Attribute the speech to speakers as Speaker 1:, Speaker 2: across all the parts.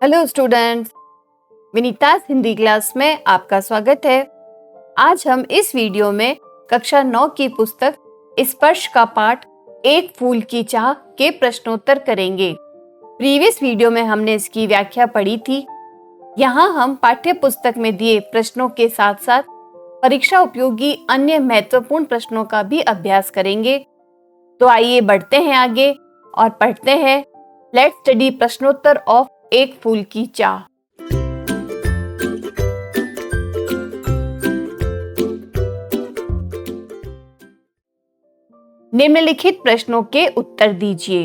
Speaker 1: Hello students, विनीतास Hindi class में आपका स्वागत है। आज हम इस वीडियो में कक्षा 9 की पुस्तक स्पर्श का पाठ एक फूल की चाह के प्रश्नोत्तर करेंगे। प्रीवियस वीडियो में हमने इसकी व्याख्या पढ़ी थी। यहाँ हम पाठ्य पुस्तक में दिए प्रश्नों के साथ साथ परीक्षा उपयोगी अन्य महत्वपूर्ण प्रश्नों का भी अभ्यास करेंगे। तो आइए बढ़ते हैं आगे और पढ़ते हैं लेट्स स्टडी प्रश्नोत्तर ऑफ एक फूल की चाह। निम्नलिखित प्रश्नों के उत्तर दीजिए।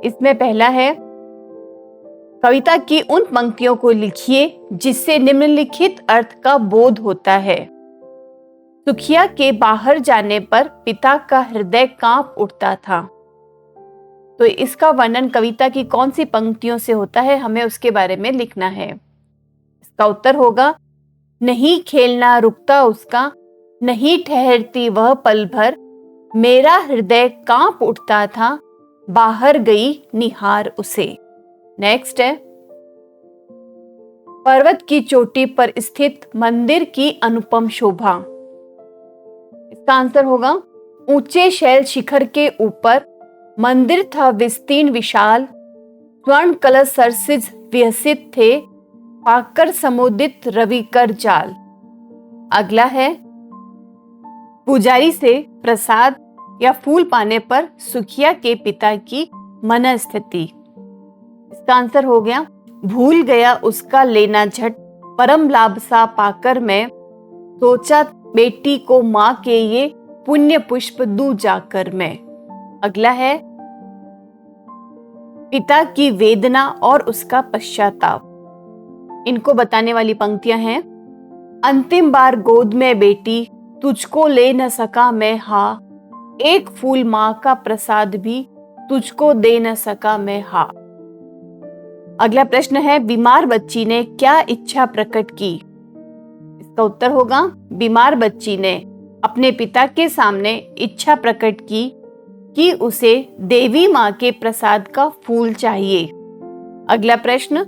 Speaker 1: इसमें पहला है, कविता की उन पंक्तियों को लिखिए जिससे निम्नलिखित अर्थ का बोध होता है। सुखिया के बाहर जाने पर पिता का हृदय कांप उठता था। तो इसका वर्णन कविता की कौन सी पंक्तियों से होता है, हमें उसके बारे में लिखना है। इसका उत्तर होगा, नहीं खेलना रुकता उसका, नहीं ठहरती वह पल भर, मेरा हृदय कांप उठता था, बाहर गई निहार उसे। नेक्स्ट है, पर्वत की चोटी पर स्थित मंदिर की अनुपम शोभा। इसका आंसर होगा, ऊंचे शैल शिखर के ऊपर मंदिर था विस्तीर्ण विशाल, स्वर्ण कलश सरसिज विहसित थे, पाकर समुदित रवि कर जाल। अगला है, पुजारी से प्रसाद या फूल पाने पर सुखिया के पिता की मनस्थिति। इसका आंसर हो गया, भूल गया उसका लेना झट, परम लाभ सा पाकर मैं, सोचा बेटी को मां के ये पुण्य पुष्प दूं जाकर मैं। अगला है, पिता की वेदना और उसका पश्चाताप। इनको बताने वाली पंक्तियां हैं, अंतिम बार गोद में बेटी, तुझको ले न सका मैं हा, एक फूल मां का प्रसाद भी, तुझको दे न सका मैं हा। अगला प्रश्न है, बीमार बच्ची ने क्या इच्छा प्रकट की। इसका उत्तर होगा, बीमार बच्ची ने अपने पिता के सामने इच्छा प्रकट की कि उसे देवी मां के प्रसाद का फूल चाहिए। अगला प्रश्न,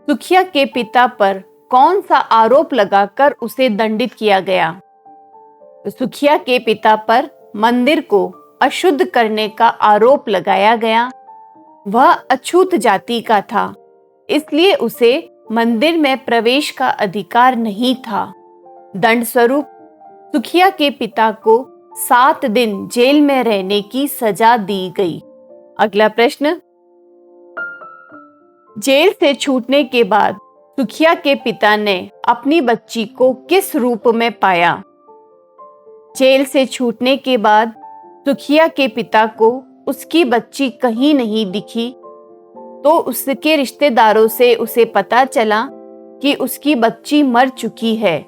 Speaker 1: सुखिया के पिता पर कौन सा आरोप लगाकर उसे दंडित किया गया। तो सुखिया के पिता पर मंदिर को अशुद्ध करने का आरोप लगाया गया। वह अछूत जाति का था, इसलिए उसे मंदिर में प्रवेश का अधिकार नहीं था। दंड स्वरूप सुखिया के पिता को 7 दिन जेल में रहने की सजा दी गई। अगला प्रश्न, जेल से छूटने के बाद सुखिया के पिता ने अपनी बच्ची को किस रूप में पाया। जेल से छूटने के बाद सुखिया के पिता को उसकी बच्ची कहीं नहीं दिखी, तो उसके रिश्तेदारों से उसे पता चला कि उसकी बच्ची मर चुकी है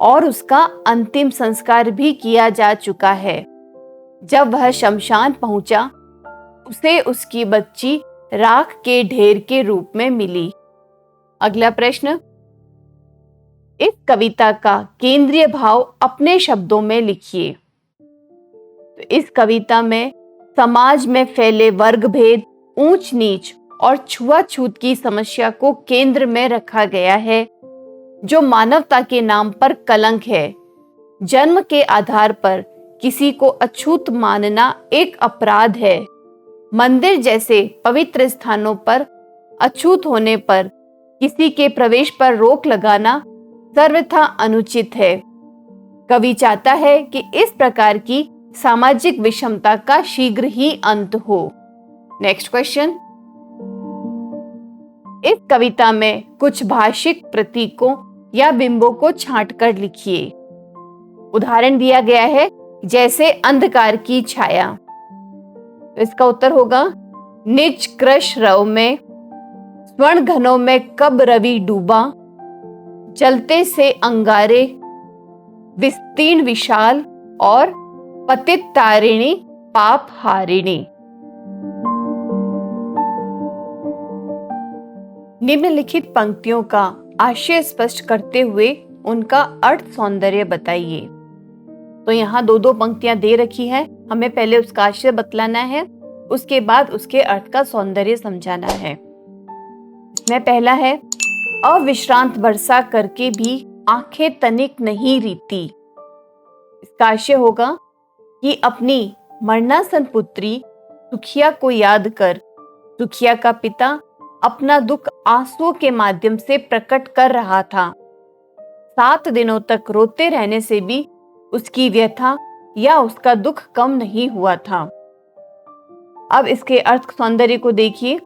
Speaker 1: और उसका अंतिम संस्कार भी किया जा चुका है। जब वह शमशान पहुंचा, उसे उसकी बच्ची राख के ढेर के रूप में मिली। अगला प्रश्न, इस कविता का केंद्रीय भाव अपने शब्दों में लिखिए। तो इस कविता में समाज में फैले वर्ग भेद, ऊंच नीच और छुआछूत की समस्या को केंद्र में रखा गया है, जो मानवता के नाम पर कलंक है। जन्म के आधार पर किसी को अछूत मानना एक अपराध है। मंदिर जैसे पवित्र स्थानों पर अछूत होने पर किसी के प्रवेश पर रोक लगाना सर्वथा अनुचित है। कवि चाहता है कि इस प्रकार की सामाजिक विषमता का शीघ्र ही अंत हो। नेक्स्ट क्वेश्चन, इस कविता में कुछ भाषिक प्रतीकों या बिंबों को छांटकर लिखिए। उदाहरण दिया गया है, जैसे अंधकार की छाया। तो इसका उत्तर होगा, निज कृश रव में, स्वर्ण घनों में कब रवि डूबा, जलते से अंगारे, विस्तीर्ण विशाल और पतित तारिणी पाप हारिणी। निम्नलिखित पंक्तियों का आशय स्पष्ट करते हुए उनका अर्थ सौंदर्य बताइए। तो यहाँ दो पंक्तियां दे रखी है, हमें पहले उसका आशय बतलाना है, उसके बाद उसके अर्थ का सौंदर्य समझाना है। इसमें पहला है, अविश्रांत वर्षा करके भी आंखें तनिक नहीं रीती। इसका आशय होगा कि अपनी मरणासन पुत्री सुखिया को याद कर सुखिया का पिता अपना दुख आंसुओं के माध्यम से प्रकट कर रहा था। 7 दिनों तक रोते रहने से भी उसकी व्यथा या उसका दुख कम नहीं हुआ था। अब इसके अर्थ सौंदर्य को देखिए।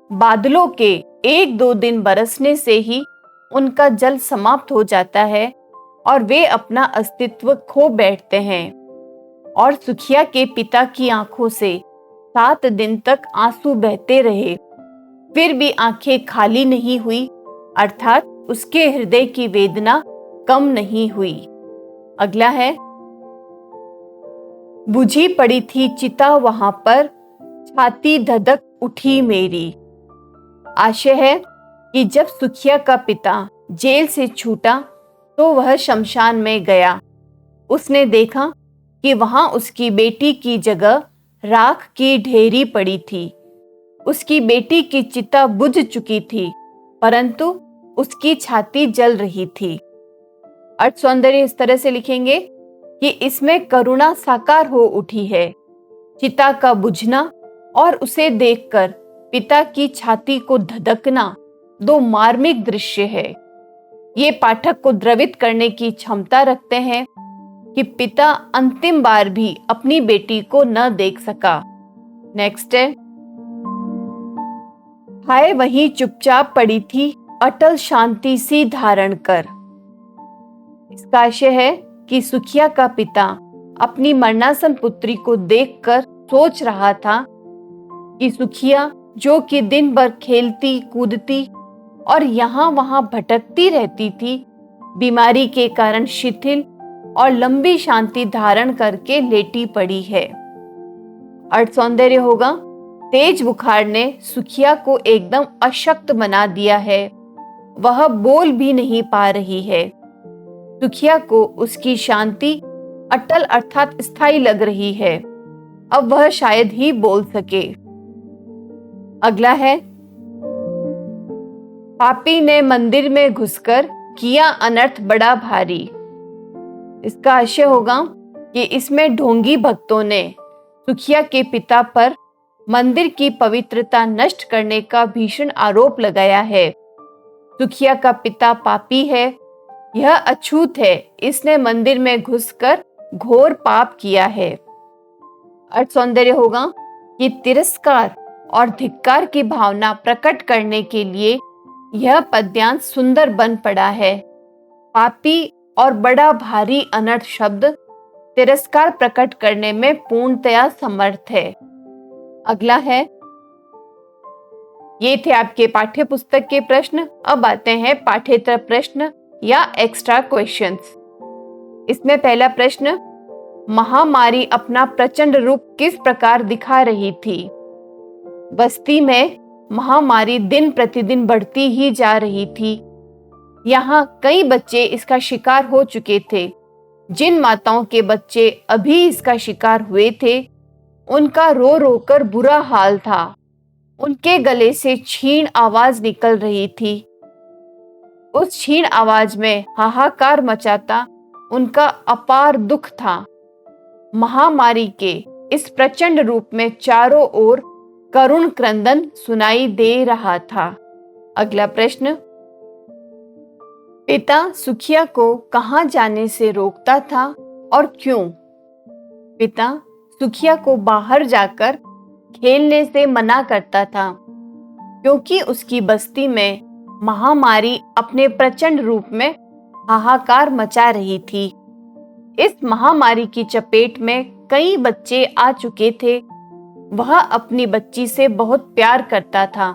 Speaker 1: बादलों के 1-2 दिन बरसने से ही उनका जल समाप्त हो जाता है और वे अपना अस्तित्व खो बैठते हैं। और सुखिया के पिता की आंखों से 7 दिन तक आंसू बहते रहे, फिर भी आंखें खाली नहीं हुई, अर्थात उसके हृदय की वेदना कम नहीं हुई। अगला है, बुझी पड़ी थी चिता वहां पर, छाती धधक उठी मेरी। आशय है कि जब सुखिया का पिता जेल से छूटा तो वह शमशान में गया। उसने देखा कि वहां उसकी बेटी की जगह राख की ढेरी पड़ी थी। उसकी बेटी की चिता बुझ चुकी थी, परंतु उसकी छाती जल रही थी। अर्थ सौंदर्य इस तरह से लिखेंगे कि इसमें करुणा साकार हो उठी है। चिता का बुझना और उसे देखकर पिता की छाती को धधकना 2 मार्मिक दृश्य है। ये पाठक को द्रवित करने की क्षमता रखते हैं कि पिता अंतिम बार भी अपनी बेटी को न देख सका। नेक्स्ट है, हाय वहीं चुपचाप पड़ी थी अटल शांति सी धारण कर। इसका आशय है कि सुखिया का पिता अपनी मरणासन पुत्री को देखकर सोच रहा था कि सुखिया जो कि दिन भर खेलती कूदती और यहाँ वहां भटकती रहती थी, बीमारी के कारण शिथिल और लंबी शांति धारण करके लेटी पड़ी है। अर्थ सौंदर्य होगा, तेज बुखार ने सुखिया को एकदम अशक्त बना दिया है। वह बोल भी नहीं पा रही है। सुखिया को उसकी शांति अटल अर्थात स्थायी लग रही है। अब वह शायद ही बोल सके। अगला है, पापी ने मंदिर में घुसकर किया अनर्थ बड़ा भारी। इसका आशय होगा कि इसमें ढोंगी भक्तों ने सुखिया के पिता पर मंदिर की पवित्रता नष्ट करने का भीषण आरोप लगाया है। सुखिया का पिता पापी है, यह अछूत है, इसने मंदिर में घुसकर घोर पाप किया है। अर्थ सौंदर्य होगा कि तिरस्कार और धिक्कार की भावना प्रकट करने के लिए यह पद्यांश सुंदर बन पड़ा है। पापी और बड़ा भारी अनर्थ शब्द तिरस्कार प्रकट करने में पूर्णतया समर्थ है। अगला है, ये थे आपके पाठ्य पुस्तक के प्रश्न। अब आते हैं पाठ्येतर प्रश्न या एक्स्ट्रा क्वेश्चंस। इसमें पहला प्रश्न, महामारी अपना प्रचंड रूप किस प्रकार दिखा रही थी? बस्ती में महामारी दिन प्रतिदिन बढ़ती ही जा रही थी। यहाँ कई बच्चे इसका शिकार हो चुके थे। जिन माताओं के बच्चे अभी इसका शिकार हुए थे, उनका रो रो कर बुरा हाल था। उनके गले से क्षीण आवाज निकल रही थी। उस क्षीण आवाज में हाहाकार मचाता उनका अपार दुख था। महामारी के इस प्रचंड रूप में चारों ओर करुण क्रंदन सुनाई दे रहा था। अगला प्रश्न, पिता सुखिया को कहां जाने से रोकता था और क्यों? पिता सुखिया को बाहर जाकर खेलने से मना करता था, क्योंकि उसकी बस्ती में महामारी अपने प्रचंड रूप में हाहाकार मचा रही थी। इस महामारी की चपेट में कई बच्चे आ चुके थे। वह अपनी बच्ची से बहुत प्यार करता था।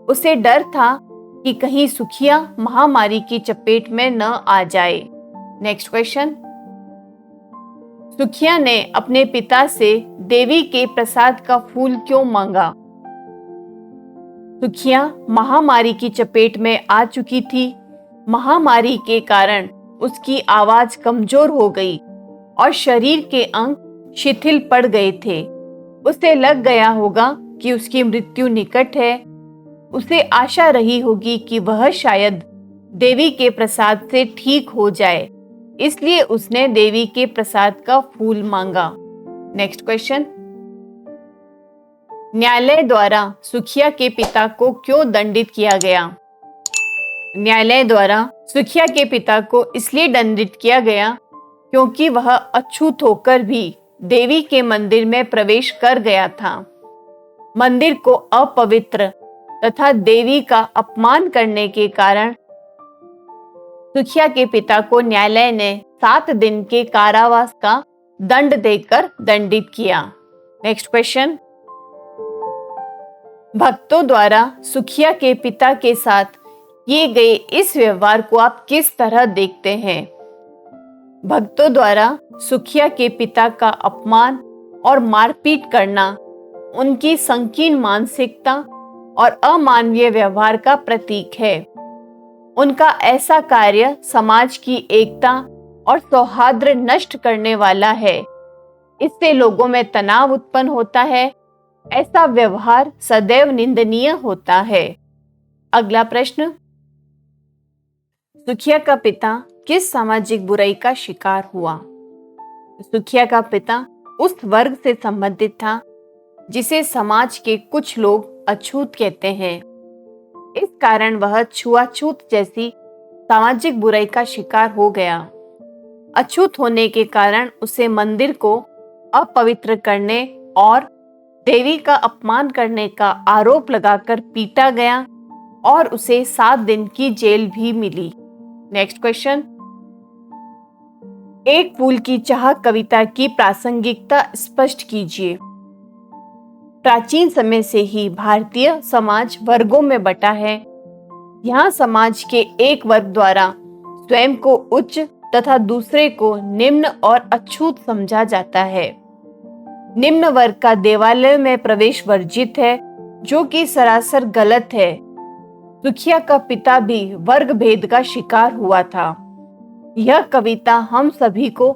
Speaker 1: उसे डर था कि कहीं सुखिया महामारी की चपेट में न आ जाए। नेक्स्ट क्वेश्चन, सुखिया ने अपने पिता से देवी के प्रसाद का फूल क्यों मांगा? सुखिया महामारी की चपेट में आ चुकी थी। महामारी के कारण उसकी आवाज कमजोर हो गई और शरीर के अंग शिथिल पड़ गए थे। उसे लग गया होगा कि उसकी मृत्यु निकट है। उसे आशा रही होगी कि वह शायद देवी के प्रसाद से ठीक हो जाए, इसलिए उसने देवी के प्रसाद का फूल मांगा। नेक्स्ट क्वेश्चन, न्यायालय द्वारा सुखिया के पिता को क्यों दंडित किया गया? न्यायालय द्वारा सुखिया के पिता को इसलिए दंडित किया गया क्योंकि वह अछूत होकर भी देवी के मंदिर में प्रवेश कर गया था। मंदिर को अपवित्र तथा देवी का अपमान करने के कारण सुखिया के पिता को न्यायालय ने 7 दिन के कारावास का दंड देकर दंडित किया। नेक्स्ट क्वेश्चन, भक्तों द्वारा सुखिया के पिता के साथ किए गए इस व्यवहार को आप किस तरह देखते हैं? भक्तों द्वारा सुखिया के पिता का अपमान और मारपीट करना उनकी संकीर्ण मानसिकता और अमानवीय व्यवहार का प्रतीक है। उनका ऐसा कार्य समाज की एकता और सौहार्द नष्ट करने वाला है। इससे लोगों में तनाव उत्पन्न होता है। ऐसा व्यवहार सदैव निंदनीय होता है। अगला प्रश्न, सुखिया का पिता किस सामाजिक बुराई का शिकार हुआ? सुखिया का पिता उस वर्ग से संबंधित था जिसे समाज के कुछ लोग अछूत कहते हैं। इस कारण वह छुआछूत जैसी सामाजिक बुराई का शिकार हो गया। अछूत होने के कारण उसे मंदिर को अपवित्र करने और देवी का अपमान करने का आरोप लगाकर पीटा गया और उसे 7 दिन की जेल भी मिली। नेक्स्ट क्वेश्चन, एक फूल की चाह कविता की प्रासंगिकता स्पष्ट कीजिए। प्राचीन समय से ही भारतीय समाज वर्गों में बटा है। यहाँ समाज के एक वर्ग द्वारा स्वयं को उच्च तथा दूसरे को निम्न और अछूत समझा जाता है। निम्न वर्ग का देवालय में प्रवेश वर्जित है, जो कि सरासर गलत है। सुखिया का पिता भी वर्ग भेद का शिकार हुआ था। यह कविता हम सभी को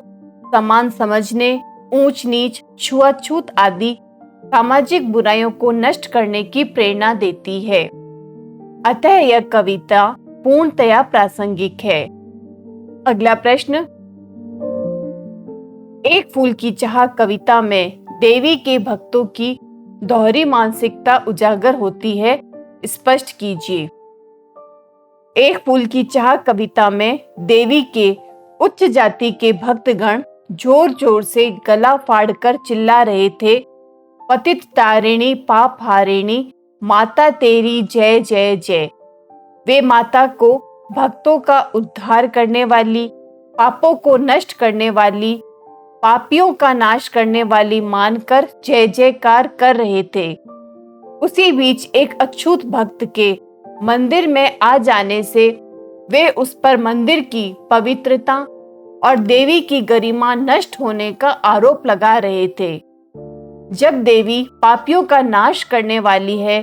Speaker 1: समान समझने, ऊंच नीच, छुआछूत आदि सामाजिक बुराइयों को नष्ट करने की प्रेरणा देती है। अतः यह कविता पूर्णतया प्रासंगिक है। अगला प्रश्न, एक फूल की चाह कविता में देवी के भक्तों की दोहरी मानसिकता उजागर होती है, स्पष्ट कीजिए। एक फूल की चाह कविता में देवी के उच्च जाति के भक्तगण जोर जोर से गला फाड़कर चिल्ला रहे थे, पतित तारिणी पाप हारिणी माता तेरी जय जय जय। वे माता को भक्तों का उद्धार करने वाली, पापों को नष्ट करने वाली, पापियों का नाश करने वाली मानकर जय जयकार कर रहे थे। उसी बीच एक अछूत भक्त के मंदिर में आ जाने से वे उस पर मंदिर की पवित्रता और देवी की गरिमा नष्ट होने का आरोप लगा रहे थे। जब देवी पापियों का नाश करने वाली है,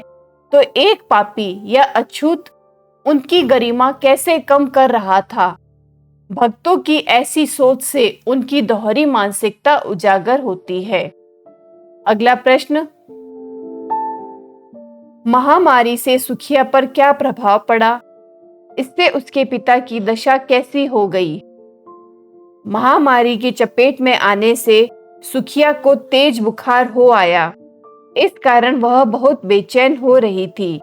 Speaker 1: तो एक पापी या अछूत उनकी गरिमा कैसे कम कर रहा था? भक्तों की ऐसी सोच से उनकी दोहरी मानसिकता उजागर होती है। अगला प्रश्न, महामारी से सुखिया पर क्या प्रभाव पड़ा? इससे उसके पिता की दशा कैसी हो गई? महामारी की चपेट में आने से सुखिया को तेज बुखार हो आया। इस कारण वह बहुत बेचैन हो रही थी।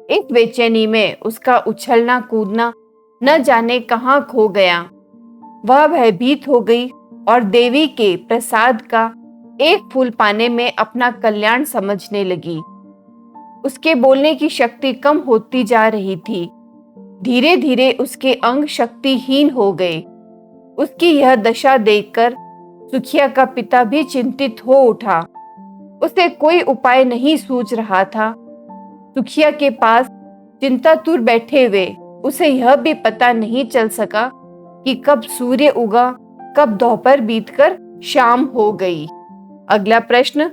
Speaker 1: इस बेचैनी में उसका उछलना कूदना न जाने कहाँ खो गया। वह भयभीत हो गई और देवी के प्रसाद का एक फूल पाने में अपना कल्याण समझने लगी। उसके बोलने की शक्ति कम होती जा रही थी। धीरे धीरे उसके अंग शक्तिहीन हो गए। उसकी यह दशा देखकर सुखिया का पिता भी चिंतित हो उठा। उसे कोई उपाय नहीं सूझ रहा था। सुखिया के पास चिंतातुर बैठे हुए उसे यह भी पता नहीं चल सका कि कब सूर्य उगा, कब दोपहर बीतकर शाम हो गई। अगला प्रश्न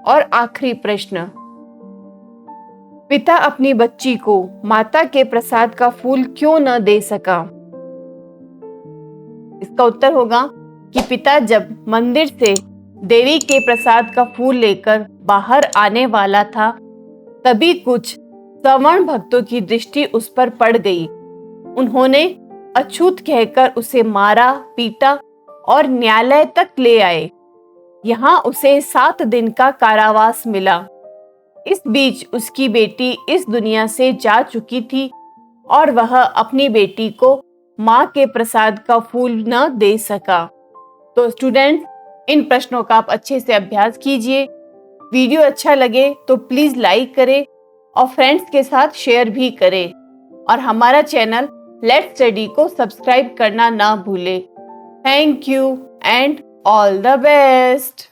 Speaker 1: और आखिरी प्रश्न, पिता अपनी बच्ची को माता के प्रसाद का फूल क्यों न दे सका? इसका उत्तर होगा कि पिता जब मंदिर से देवी के प्रसाद का फूल लेकर बाहर आने वाला था, तभी कुछ सवर्ण भक्तों की दृष्टि उस पर पड़ गई। उन्होंने अछूत कहकर उसे मारा, पीटा और न्यायालय तक ले आए। यहाँ उसे 7 दिन का कारावास मिला। इस बीच उसकी बेटी इस दुनिया से जा चुकी थी और वह अपनी बेटी को माँ के प्रसाद का फूल न दे सका। तो स्टूडेंट्स, इन प्रश्नों का आप अच्छे से अभ्यास कीजिए। वीडियो अच्छा लगे तो प्लीज लाइक करें और फ्रेंड्स के साथ शेयर भी करें और हमारा चैनल लेट्स स्टडी को सब्सक्राइब करना ना भूलें। Thank you and all the best.